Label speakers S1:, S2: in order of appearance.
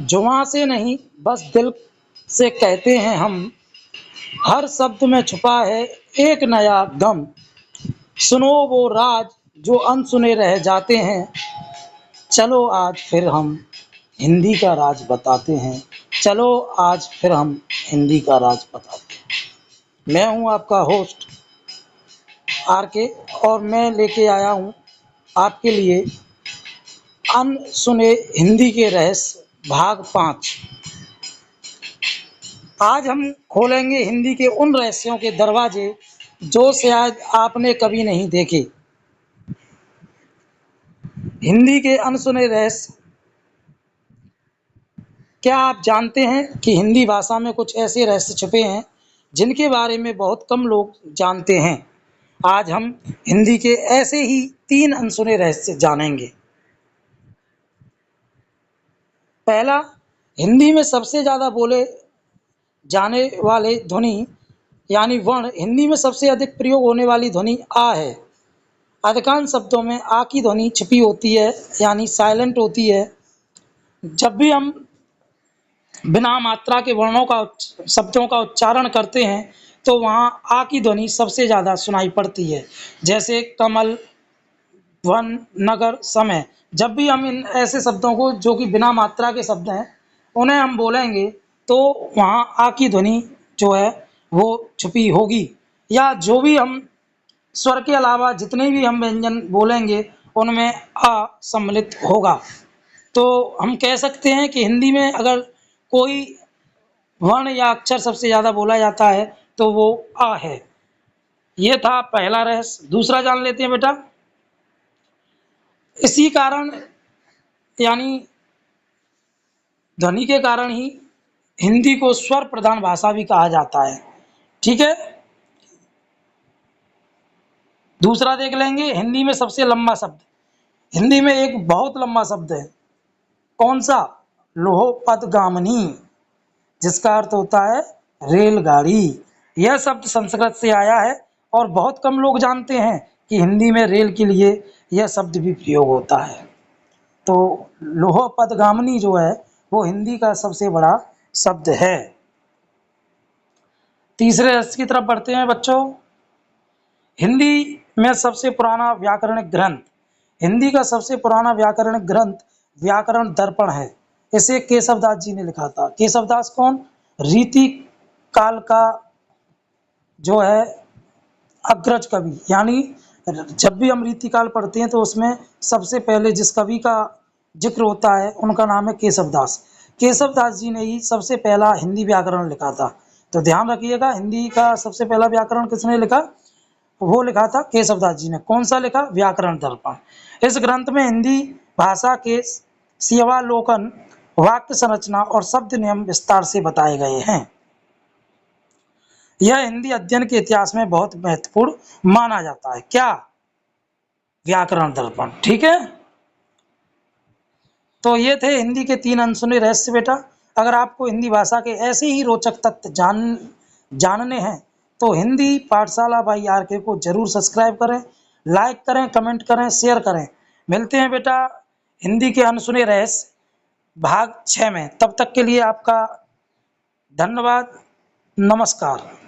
S1: जुबां से नहीं बस दिल से कहते हैं हम, हर शब्द में छुपा है एक नया गम। सुनो वो राज जो अनसुने रह जाते हैं, चलो आज फिर हम हिंदी का राज बताते हैं। चलो आज फिर हम हिंदी का राज बताते हैं। मैं हूं आपका होस्ट आर के, और मैं लेके आया हूं आपके लिए अनसुने हिंदी के रहस्य भाग 5। आज हम खोलेंगे हिंदी के उन रहस्यों के दरवाजे जो शायद आपने कभी नहीं देखे। हिंदी के अनसुने रहस्य। क्या आप जानते हैं कि हिंदी भाषा में कुछ ऐसे रहस्य छुपे हैं जिनके बारे में बहुत कम लोग जानते हैं। आज हम हिंदी के ऐसे ही 3 अनसुने रहस्य जानेंगे। पहला, हिंदी में सबसे ज़्यादा बोले जाने वाले ध्वनि यानी वर्ण। हिंदी में सबसे अधिक प्रयोग होने वाली ध्वनि आ है। अधिकांश शब्दों में आ की ध्वनि छिपी होती है यानी साइलेंट होती है। जब भी हम बिना मात्रा के वर्णों का शब्दों का उच्चारण करते हैं तो वहाँ आ की ध्वनि सबसे ज़्यादा सुनाई पड़ती है, जैसे कमल, वन, नगर, समय। जब भी हम इन ऐसे शब्दों को जो कि बिना मात्रा के शब्द हैं उन्हें हम बोलेंगे तो वहाँ आ की ध्वनि जो है वो छुपी होगी। या जो भी हम स्वर के अलावा जितने भी हम व्यंजन बोलेंगे उनमें आ सम्मिलित होगा। तो हम कह सकते हैं कि हिंदी में अगर कोई वर्ण या अक्षर सबसे ज़्यादा बोला जाता है तो वो आ है। ये था पहला रहस्य। दूसरा जान लेते हैं बेटा। इसी कारण यानी ध्वनि के कारण ही हिंदी को स्वर प्रधान भाषा भी कहा जाता है। ठीक है। दूसरा देख लेंगे, हिंदी में सबसे लंबा शब्द। हिंदी में एक बहुत लंबा शब्द है। कौन सा? लोहोपदगामिनी, जिसका अर्थ होता है रेलगाड़ी। यह शब्द संस्कृत से आया है और बहुत कम लोग जानते हैं कि हिंदी में रेल के लिए यह शब्द भी प्रयोग होता है। तो लोहोपदगामिनी जो है वो हिंदी का सबसे बड़ा शब्द है। तीसरे रहस्य की तरफ बढ़ते हैं बच्चों। हिंदी में सबसे पुराना व्याकरणिक ग्रंथ। हिंदी का सबसे पुराना व्याकरणिक ग्रंथ व्याकरण दर्पण है। इसे केशवदास जी ने लिखा था। केशवदास कौन? रीति काल का जो है अग्रज कवि। यानी जब भी हम रीति काल पढ़ते हैं तो उसमें सबसे पहले जिस कवि का जिक्र होता है उनका नाम है केशवदास। केशवदास जी ने ही सबसे पहला हिंदी व्याकरण लिखा था। तो ध्यान रखिएगा, हिंदी का सबसे पहला व्याकरण किसने लिखा? वो लिखा था केशवदास जी ने। कौन सा लिखा? व्याकरण दर्पण। इस ग्रंथ में हिंदी भाषा के सेवालोकन, वाक्य संरचना और शब्द नियम विस्तार से बताए गए हैं। यह हिंदी अध्ययन के इतिहास में बहुत महत्वपूर्ण माना जाता है। क्या? व्याकरण दर्पण। ठीक है। तो ये थे हिंदी के 3 अनसुने रहस्य बेटा। अगर आपको हिंदी भाषा के ऐसे ही रोचक तथ्य जानने हैं तो हिंदी पाठशाला बाई आर के को जरूर सब्सक्राइब करें, लाइक करें, कमेंट करें, शेयर करें। मिलते हैं बेटा हिंदी के अनसुने रहस्य भाग 6 में। तब तक के लिए आपका धन्यवाद। नमस्कार।